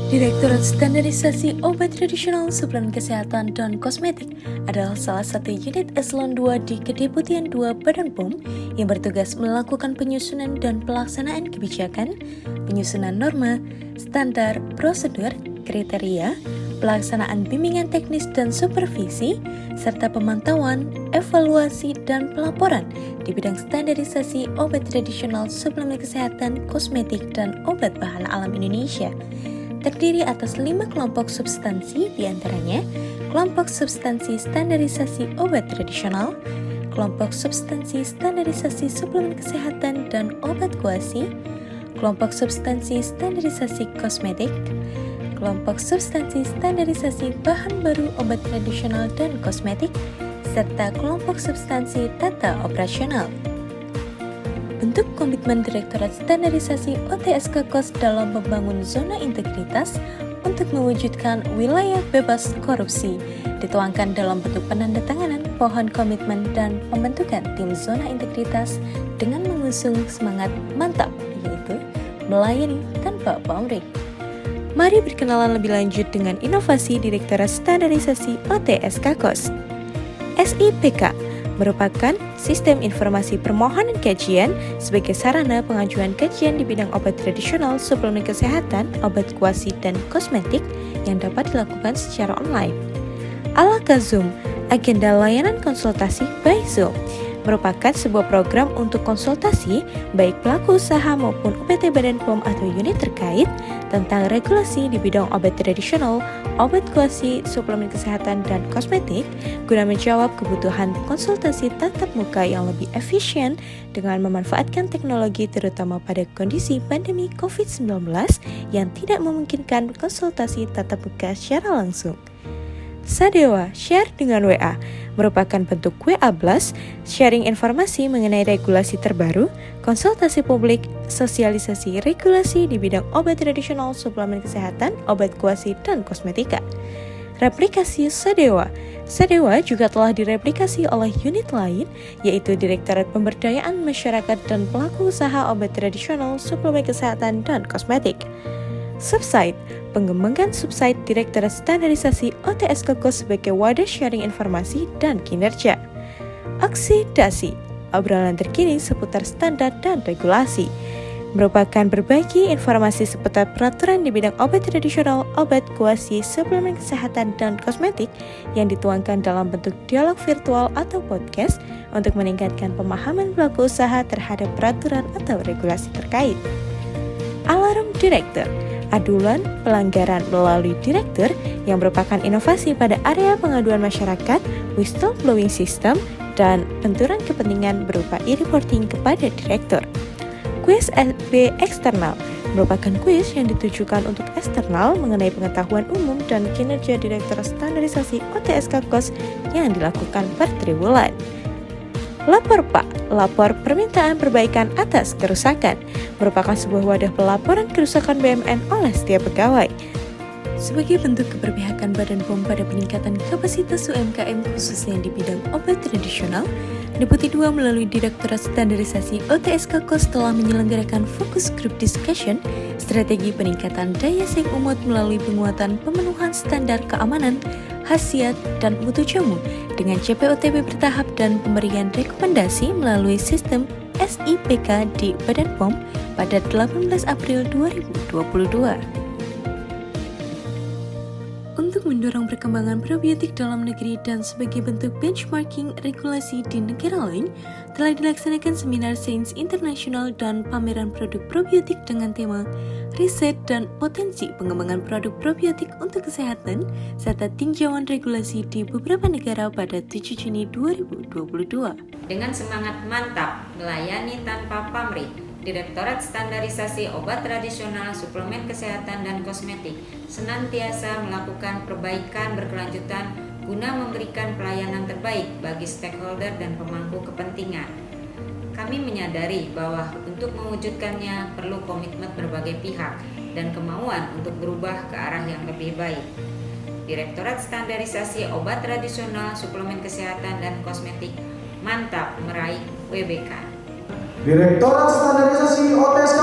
Direktorat Standarisasi Obat Tradisional, Suplemen Kesehatan, dan Kosmetik adalah salah satu unit eselon 2 di Kedeputian 2 Badan POM yang bertugas melakukan penyusunan dan pelaksanaan kebijakan, penyusunan norma, standar, prosedur, kriteria, pelaksanaan bimbingan teknis dan supervisi, serta pemantauan, evaluasi, dan pelaporan di bidang standarisasi obat tradisional, suplemen kesehatan, kosmetik, dan obat bahan alam Indonesia. Terdiri atas 5 kelompok substansi, diantaranya kelompok substansi standarisasi obat tradisional, kelompok substansi standarisasi suplemen kesehatan dan obat kuasi, kelompok substansi standarisasi kosmetik, kelompok substansi standarisasi bahan baru obat tradisional dan kosmetik, serta kelompok substansi tata operasional. Bentuk komitmen Direktorat Standarisasi OTSK KOS dalam membangun zona integritas untuk mewujudkan wilayah bebas korupsi dituangkan dalam bentuk penandatanganan pohon komitmen dan pembentukan tim zona integritas dengan mengusung semangat mantap, yaitu melayani tanpa pamrih. Mari berkenalan lebih lanjut dengan inovasi Direktorat Standarisasi OTSK KOS. SIPK merupakan sistem informasi permohonan kajian sebagai sarana pengajuan kajian di bidang obat tradisional, suplemen kesehatan, obat kuasi, dan kosmetik yang dapat dilakukan secara online. Alaka Zoom, agenda layanan konsultasi by Zoom, merupakan sebuah program untuk konsultasi baik pelaku usaha maupun UPT Badan POM atau unit terkait tentang regulasi di bidang obat tradisional, obat kuasi, suplemen kesehatan, dan kosmetik guna menjawab kebutuhan konsultasi tatap muka yang lebih efisien dengan memanfaatkan teknologi terutama pada kondisi pandemi COVID-19 yang tidak memungkinkan konsultasi tatap muka secara langsung. Sadewa, share dengan WA, merupakan bentuk WA Blast, sharing informasi mengenai regulasi terbaru, konsultasi publik, sosialisasi regulasi di bidang obat tradisional, suplemen kesehatan, obat kuasi, dan kosmetika. Replikasi Sadewa. Sadewa juga telah direplikasi oleh unit lain, yaitu Direktorat Pemberdayaan Masyarakat dan Pelaku Usaha Obat Tradisional, Suplemen Kesehatan, dan Kosmetik. Subsite, pengembangan subsite Direktorat Standarisasi OTSK KOS sebagai wadah sharing informasi dan kinerja. Oksidasi, obrolan terkini seputar standar dan regulasi, merupakan berbagi informasi seputar peraturan di bidang obat tradisional, obat kuasi, suplemen kesehatan, dan kosmetik yang dituangkan dalam bentuk dialog virtual atau podcast untuk meningkatkan pemahaman pelaku usaha terhadap peraturan atau regulasi terkait. Alarm Director, adulan pelanggaran melalui direktur yang merupakan inovasi pada area pengaduan masyarakat, whistleblowing system, dan benturan kepentingan berupa e-reporting kepada direktur. Kuis SB eksternal merupakan kuis yang ditujukan untuk eksternal mengenai pengetahuan umum dan kinerja Direktorat Standarisasi OTSK KOS yang dilakukan per triwulan. Lapor Pak, lapor permintaan perbaikan atas kerusakan, merupakan sebuah wadah pelaporan kerusakan BUMN oleh setiap pegawai. Sebagai bentuk keberpihakan Badan POM pada peningkatan kapasitas UMKM khususnya di bidang obat tradisional, Deputi 2 melalui Direktorat Standarisasi OTSK KOS telah menyelenggarakan fokus group discussion strategi peningkatan daya saing umat melalui penguatan pemenuhan standar keamanan, khasiat, dan mutu jamu dengan CPOTB bertahap dan pemberian rekomendasi melalui sistem SIPK di Badan POM pada 18 April 2022. Untuk mendorong perkembangan probiotik dalam negeri dan sebagai bentuk benchmarking regulasi di negara lain, telah dilaksanakan seminar sains internasional dan pameran produk probiotik dengan tema riset dan potensi pengembangan produk probiotik untuk kesehatan serta tinjauan regulasi di beberapa negara pada 7 Juni 2022. Dengan semangat mantap melayani tanpa pamrih, Direktorat Standarisasi Obat Tradisional, Suplemen Kesehatan, dan Kosmetik senantiasa melakukan perbaikan berkelanjutan guna memberikan pelayanan terbaik bagi stakeholder dan pemangku kepentingan. Kami menyadari bahwa untuk mewujudkannya perlu komitmen berbagai pihak dan kemauan untuk berubah ke arah yang lebih baik. Direktorat Standarisasi Obat Tradisional, Suplemen Kesehatan, dan Kosmetik mantap meraih WBK. Direktorat Standarisasi OTSK